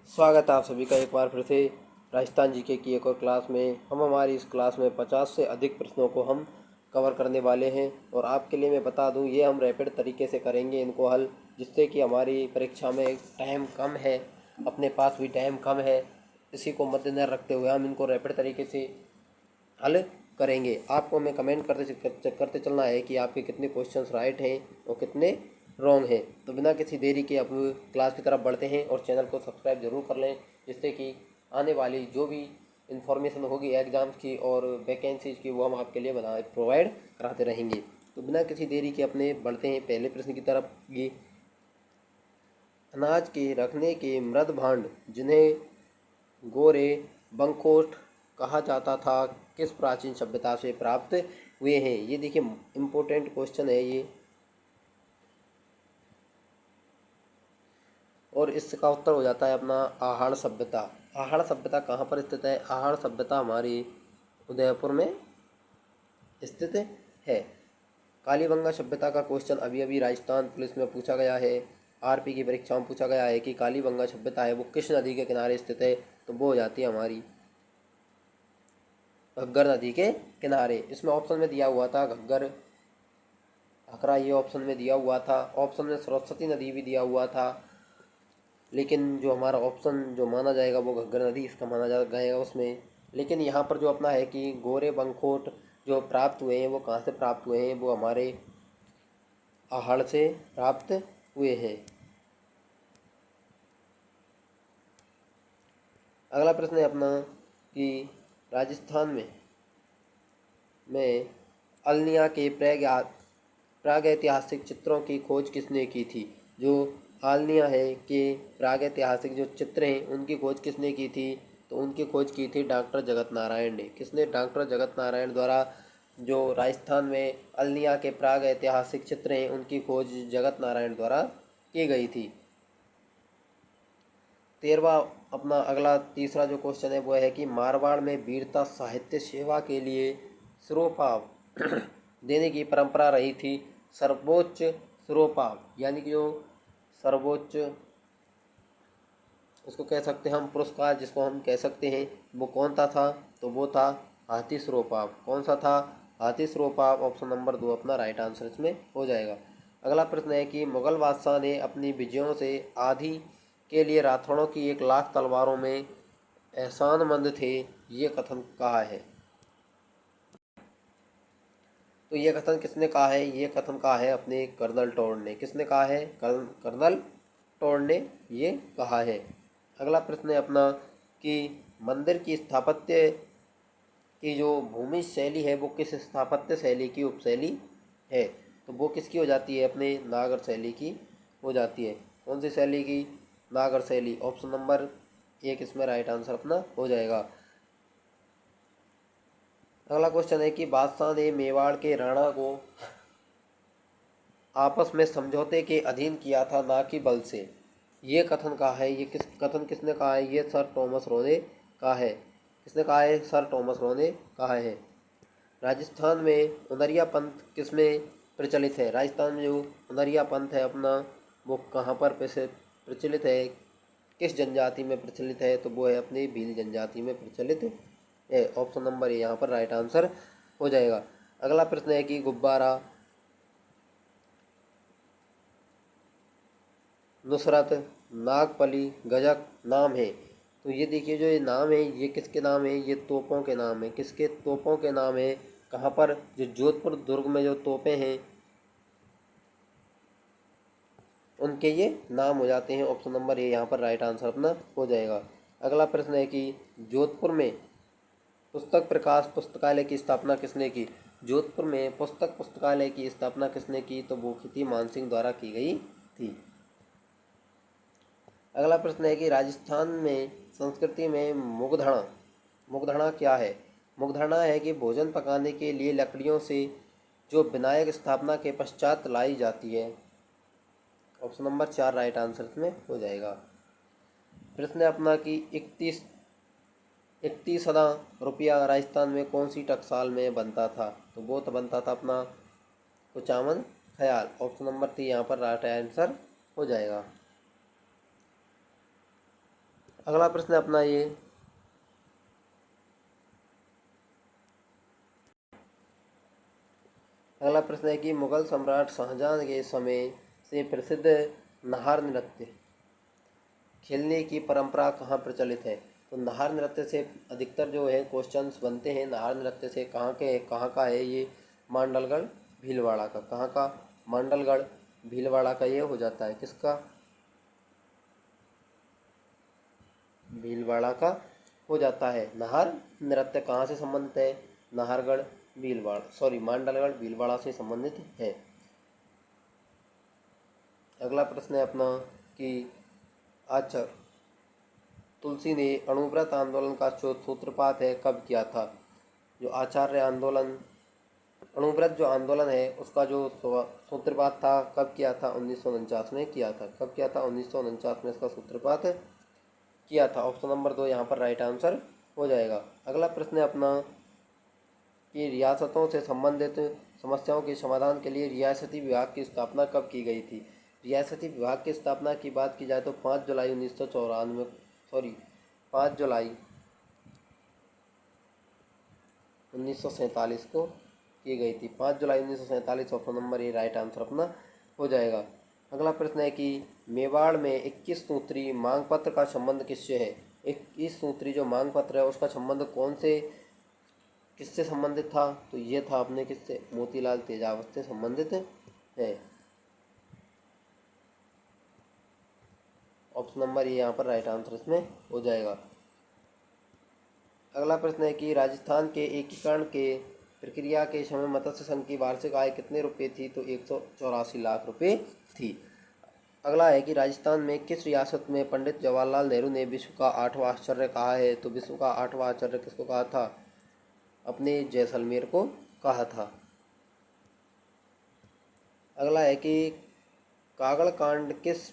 स्वागत है आप सभी का एक बार फिर से राजस्थान जीके की एक और क्लास में। हम हमारी इस क्लास में 50 से अधिक प्रश्नों को हम कवर करने वाले हैं और आपके लिए मैं बता दूं, ये हम रैपिड तरीके से करेंगे इनको हल, जिससे कि हमारी परीक्षा में टाइम कम है, अपने पास भी टाइम कम है। इसी को मद्देनजर रखते हुए हम इनको रैपिड तरीके से हल करेंगे। आपको हमें कमेंट करते चलना है कि आपके कितने क्वेश्चंस राइट हैं और कितने रॉन्ग है। तो बिना किसी देरी के अब क्लास की तरफ बढ़ते हैं और चैनल को सब्सक्राइब जरूर कर लें, जिससे कि आने वाली जो भी इंफॉर्मेशन होगी एग्ज़ाम्स की और वैकेंसीज की, वो हम आपके लिए प्रोवाइड कराते रहेंगे। तो बिना किसी देरी के अपने बढ़ते हैं पहले प्रश्न की तरफ। ये अनाज के रखने के मृद भांड जिन्हें गोरे बंकोट कहा जाता था, किस प्राचीन सभ्यता से प्राप्त हुए हैं? ये देखिए इम्पोर्टेंट क्वेश्चन है ये, और इसका उत्तर हो जाता है अपना आहड़ सभ्यता। आहड़ सभ्यता कहाँ पर स्थित है? आहड़ सभ्यता हमारी उदयपुर में स्थित है। कालीबंगा सभ्यता का क्वेश्चन अभी अभी राजस्थान पुलिस में पूछा गया है, आरपी की परीक्षा में पूछा गया है कि कालीबंगा सभ्यता है वो किस नदी के किनारे स्थित है? तो वो हो जाती है हमारी घग्गर नदी के किनारे। इसमें ऑप्शन में दिया हुआ था घग्गर, हकरा, ये ऑप्शन में दिया हुआ था। ऑप्शन में सरस्वती नदी भी दिया हुआ था, लेकिन जो हमारा ऑप्शन जो माना जाएगा वो घग्गर नदी इसका माना जाएगा उसमें। लेकिन यहाँ पर जो अपना है कि गोरे बंकोट जो प्राप्त हुए हैं वो कहाँ से प्राप्त हुए हैं? वो हमारे आहड़ से प्राप्त हुए हैं। अगला प्रश्न है अपना कि राजस्थान में अलनिया के प्रागैतिहासिक चित्रों की खोज किसने की थी? जो आलनिया है कि प्रागैतिहासिक जो चित्र हैं उनकी खोज किसने की थी? तो उनकी खोज की थी डॉक्टर जगत नारायण ने। किसने? डॉक्टर जगत नारायण द्वारा जो राजस्थान में अलनिया के प्रागैतिहासिक चित्र हैं उनकी खोज जगत नारायण द्वारा की गई थी। 13वां अपना अगला तीसरा जो क्वेश्चन है वो है कि मारवाड़ में वीरता साहित्य सेवा के लिए सिरोपाव देने की परंपरा रही थी। सर्वोच्च सिरोपाव यानी कि जो सर्वोच्च, उसको कह सकते हैं हम पुरस्कार, जिसको हम कह सकते हैं, वो कौन सा था? तो वो था हाथी सिरोपाव। कौन सा था? हाथी सिरोपाव। ऑप्शन नंबर 2 अपना राइट आंसर इसमें हो जाएगा। अगला प्रश्न है कि मुगल बादशाह ने अपनी विजयों से आधी के लिए राठौड़ों की 1 लाख तलवारों में एहसानमंद थे, ये कथन कहा है? तो ये कथन किसने कहा है? ये कथन कहा है अपने कर्नल टोर ने। किसने कहा है? कर्नल टोर ने ये कहा है। अगला प्रश्न है अपना कि मंदिर की स्थापत्य की जो भूमि शैली है वो किस स्थापत्य शैली की उपशैली है? तो वो किसकी हो जाती है? अपने नागर शैली की हो जाती है। कौन सी शैली की? नागर शैली। ऑप्शन नंबर 1 इसमें राइट आंसर अपना हो जाएगा। अगला क्वेश्चन है कि बादशाह ने मेवाड़ के राणा को आपस में समझौते के अधीन किया था, ना कि बल से, ये कथन कहा है? ये किसने कहा है? ये सर टॉमस रो ने कहा है। किसने कहा है? सर टॉमस रो ने कहा है। राजस्थान में उनरिया पंथ किसमें प्रचलित है? राजस्थान में जो उनरिया पंथ है अपना, वो कहाँ पर प्रचलित है? किस जनजाति में प्रचलित है? तो वो है अपनी भील जनजाति में प्रचलित है। ऑप्शन नंबर ए यहाँ पर राइट आंसर हो जाएगा। अगला प्रश्न है कि गुब्बारा, नुसरत, नागपली, गजक नाम है। तो ये देखिए जो ये नाम है ये किसके नाम है? ये तोपों के नाम है। किसके? तोपों के नाम है। कहाँ पर? जो जोधपुर दुर्ग में जो तोपें हैं उनके ये नाम हो जाते हैं। ऑप्शन नंबर ए यहाँ पर राइट आंसर अपना हो जाएगा। अगला प्रश्न है कि जोधपुर में पुस्तक प्रकाश पुस्तकालय की स्थापना किसने की? जोधपुर में पुस्तक पुस्तकालय की स्थापना किसने की? तो वो थी मानसिंह द्वारा की गई थी। अगला प्रश्न है कि राजस्थान में संस्कृति में मुगधड़ा, मुगधड़ा क्या है? मुगधड़ा है कि भोजन पकाने के लिए लकड़ियों से जो विनायक स्थापना के पश्चात लाई जाती है। ऑप्शन नंबर 4 राइट आंसर इसमें हो जाएगा। प्रश्न है अपना कि 31,000 रुपया राजस्थान में कौन सी टकसाल में बनता था? तो वो तो बनता था अपना कुचामन ख्याल। ऑप्शन नंबर 3 यहाँ पर राइट आंसर हो जाएगा। अगला प्रश्न है अपना ये, अगला प्रश्न है कि मुगल सम्राट शाहजहां के समय से प्रसिद्ध नाहर नृत्य खेलने की परंपरा कहाँ प्रचलित है। तो नाहर नृत्य से अधिकतर जो है क्वेश्चंस बनते हैं, नाहर नृत्य से कहाँ का है ये, मांडलगढ़ भीलवाड़ा का। कहाँ का, मांडलगढ़ भीलवाड़ा का ये हो जाता है, किसका, भीलवाड़ा का हो जाता है। नाहर नृत्य कहाँ से संबंधित है, नाहरगढ़ भीलवाड़ा, सॉरी मांडलगढ़ भीलवाड़ा से संबंधित है। अगला प्रश्न है अपना कि आचार्य तुलसी ने अणुव्रत आंदोलन का जो सूत्रपात है कब किया था। जो आचार्य आंदोलन, अणुव्रत जो आंदोलन है उसका जो सूत्रपात था कब किया था, 1949 में किया था। कब किया था, 1949 में इसका सूत्रपात किया था। ऑप्शन नंबर 2 यहाँ पर राइट आंसर हो जाएगा। अगला प्रश्न है अपना कि रियासतों से संबंधित समस्याओं के समाधान के लिए रियासती विभाग की स्थापना कब की गई थी। रियासती विभाग की स्थापना की बात की जाए तो 5 जुलाई 1994, सॉरी 5 जुलाई 1947 को की गई थी। 5 जुलाई 1947 option number A right answer अपना हो जाएगा। अगला प्रश्न है कि मेवाड़ में 21 सूत्री मांग पत्र का संबंध किससे है। 21 सूत्री जो मांग पत्र है उसका संबंध कौन से, किससे संबंधित था, तो ये था अपने किससे, मोतीलाल तेजावत से संबंधित है। ऑप्शन नंबर ये यहाँ पर राइट आंसर इसमें हो जाएगा। अगला प्रश्न है कि राजस्थान के एकीकरण के प्रक्रिया के समय मत्स्य संघ की वार्षिक आय कितने रुपए थी, तो 184 लाख रुपए थी। अगला है कि राजस्थान में किस रियासत में पंडित जवाहरलाल नेहरू ने विश्व का 8वां आश्चर्य कहा है। तो विश्व का 8वां आश्चर्य किसको कहा था, अपने जैसलमेर को कहा था। अगला है कि कागड़ कांड किस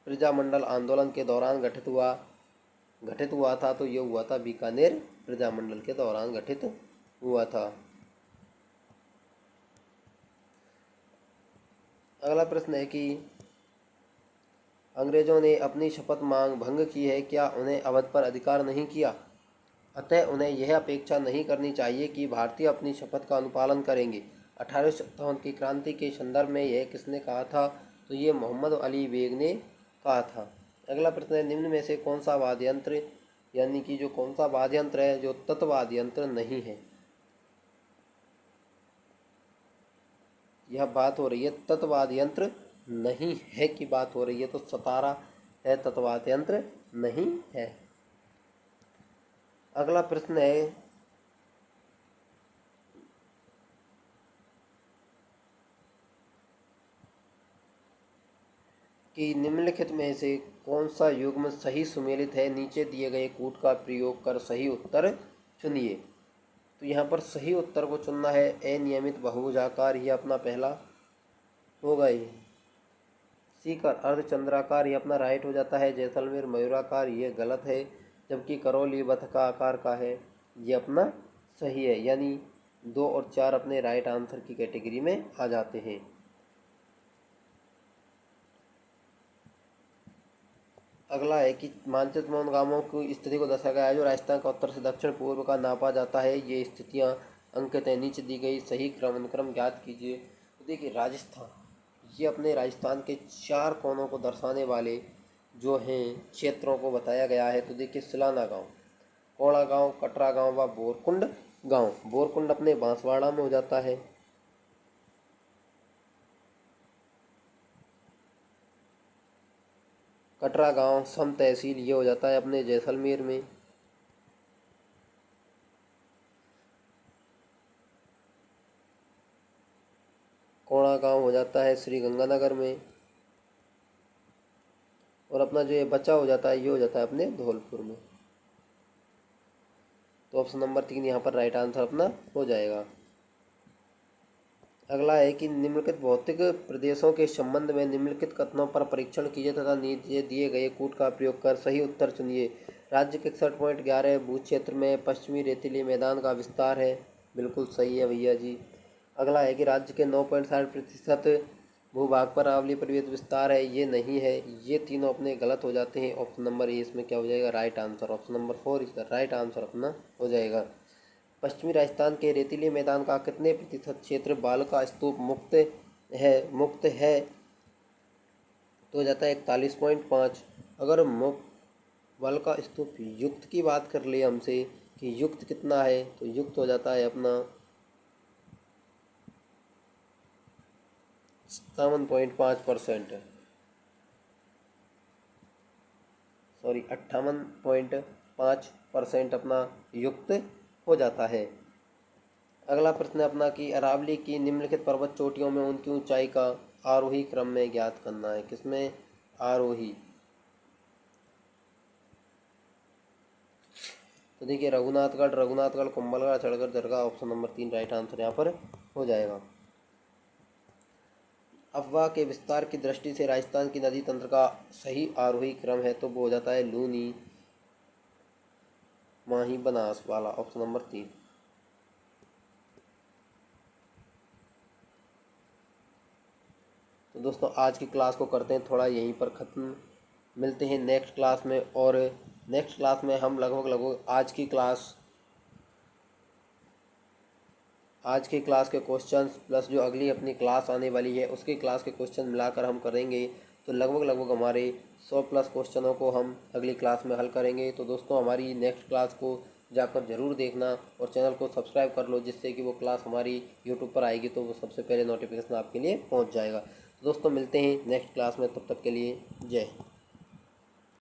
प्रजामंडल आंदोलन के दौरान घटित हुआ था, तो ये हुआ था बीकानेर प्रजामंडल के दौरान घटित हुआ था। अगला प्रश्न है कि अंग्रेजों ने अपनी शपथ मांग भंग की है, क्या उन्हें अवध पर अधिकार नहीं किया, अतः उन्हें यह अपेक्षा नहीं करनी चाहिए कि भारतीय अपनी शपथ का अनुपालन करेंगे। 1857 की क्रांति के संदर्भ में यह किसने कहा था, तो ये मोहम्मद अली बेग ने कहा था। अगला प्रश्न है निम्न में से कौन सा वाद्य यंत्र, यानी कि जो कौन सा वाद्य यंत्र है जो तत्वाद्य यंत्र नहीं है। यह बात हो रही है तत्वाद्य यंत्र नहीं है की बात हो रही है, तो सतारा है, तत्वाद्य यंत्र नहीं है। अगला प्रश्न है कि निम्नलिखित में से कौन सा युग्म सही सुमेलित है, नीचे दिए गए कूट का प्रयोग कर सही उत्तर चुनिए। तो यहाँ पर सही उत्तर को चुनना है अनियमित बहुभुजाकार, ये अपना पहला होगा ही। सीकर अर्धचंद्राकार, ये अपना राइट हो जाता है। जैसलमेर मयूराकार, ये गलत है। जबकि करौली बतख आकार का है, ये अपना सही है। यानी 2 और 4 अपने राइट आंसर की कैटेगरी में आ जाते हैं। अगला है कि मानचित्र में उन गांवों की स्थिति को दर्शाया गया है जो राजस्थान का उत्तर से दक्षिण पूर्व का नापा जाता है। ये स्थितियां अंकित है, नीचे दी गई सही अनुक्रम ज्ञात कीजिए। तो देखिए राजस्थान, ये अपने राजस्थान के 4 कोनों को दर्शाने वाले जो हैं क्षेत्रों को बताया गया है। तो देखिए सिलाना गाँव, कोड़ा गाँव, कटरा गाँव व बोरकुंड गाँव। बोरकुंड अपने बांसवाड़ा में हो जाता है। कटरा गांव सम तहसील, ये हो जाता है अपने जैसलमेर में। कोड़ा गांव हो जाता है श्री गंगानगर में। और अपना जो ये बचा हो जाता है ये हो जाता है अपने धौलपुर में। तो ऑप्शन नंबर 3 यहाँ पर राइट आंसर अपना हो जाएगा। अगला है कि निम्नलिखित भौतिक प्रदेशों के संबंध में निम्नलिखित कथनों पर परीक्षण कीजिए तथा नीचे दिए गए कूट का प्रयोग कर सही उत्तर चुनिए। राज्य के 61.11 भू क्षेत्र में पश्चिमी रेतीली मैदान का विस्तार है, बिल्कुल सही है भैया जी। अगला है कि राज्य के 9.60% भूभाग पर आवलीय परिवेश विस्तार है, ये नहीं है। ये तीनों अपने गलत हो जाते हैं। ऑप्शन नंबर ए इसमें क्या हो जाएगा, राइट आंसर। ऑप्शन नंबर 4 इसका राइट आंसर अपना हो जाएगा। पश्चिमी राजस्थान के रेतीले मैदान का कितने प्रतिशत क्षेत्र बालू का स्तूप मुक्त है तो हो जाता है 41.5। अगर मुक्त बालू का स्तूप युक्त की बात कर ले हमसे कि युक्त कितना है, तो युक्त हो जाता है अपना 57.5%, सॉरी 58.5% अपना युक्त हो जाता है। अगला प्रश्न अपना कि अरावली की निम्नलिखित पर्वत चोटियों में उनकी ऊंचाई का आरोही क्रम में ज्ञात करना है। किसमें, आरोही। तो देखिए रघुनाथगढ़, कुंभलगढ़, चढ़गढ़, दरगाह। ऑप्शन नंबर 3 राइट आंसर यहाँ पर हो जाएगा। अफवाह के विस्तार की दृष्टि से राजस्थान की नदी तंत्र का सही आरोही क्रम है तो वो हो जाता है लूनी, माही, बनास वाला। Option number 3। तो दोस्तों आज की क्लास को करते हैं थोड़ा यहीं पर ख़त्म। मिलते हैं नेक्स्ट क्लास में। और नेक्स्ट क्लास में हम लगभग आज की क्लास के क्वेश्चंस प्लस जो अगली अपनी क्लास आने वाली है उसकी क्लास के क्वेश्चन मिलाकर हम करेंगे। तो लगभग हमारे 100 प्लस क्वेश्चनों को हम अगली क्लास में हल करेंगे। तो दोस्तों हमारी नेक्स्ट क्लास को जाकर ज़रूर देखना और चैनल को सब्सक्राइब कर लो, जिससे कि वो क्लास हमारी यूट्यूब पर आएगी तो वो सबसे पहले नोटिफिकेशन आपके लिए पहुंच जाएगा। तो दोस्तों मिलते हैं नेक्स्ट क्लास में, तब तक के लिए जय हिंद।